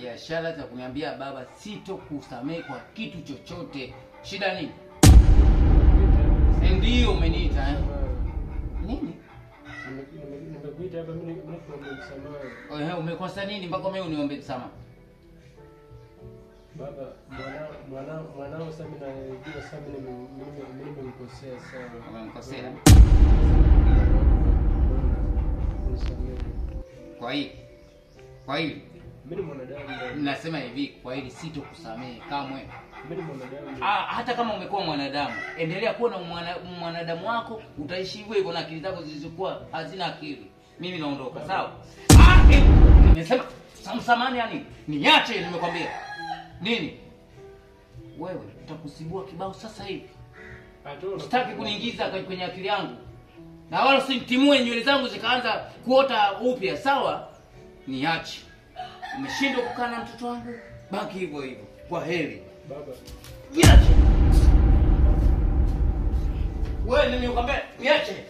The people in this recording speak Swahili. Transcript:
biashara za kuniambia baba sitokusamehe kwa kitu chochote. Shida nini? Ndio umeniita eh? Nini? Nimekuita hapa mimi nikuombe msamaha. Umekosa nini mpaka mimi uniombe msamaha? Baba, mwanao sasa mimi najua sasa mimi nimemkosea sana. Umemkosea? Nisamehe. Kwa hili Mimi ni mwanadamu. nasema hivi, kwa hili sitokusamehe kamwe. Mimi ni mwanadamu. Hata kama umekuwa mwanadamu, endelea kuwa na mwanadamu wako, utaishi hivyo hivyo na akili zako zilizokuwa hazina akili. Mimi naondoka, sawa? Nimesema samani yani, niache nimekwambia. Nini? Wewe utakusibua kibao sasa hivi. Sitaki kuniingiza kwenye akili yangu. Na wala usimtimue nywele zangu zikaanza kuota upya, sawa? Niache. Umeshindwa kukaa na mtoto wangu? Baki hivyo hivyo. Kwa heri. Baba. Niache. Wewe nini ukambe? Niache.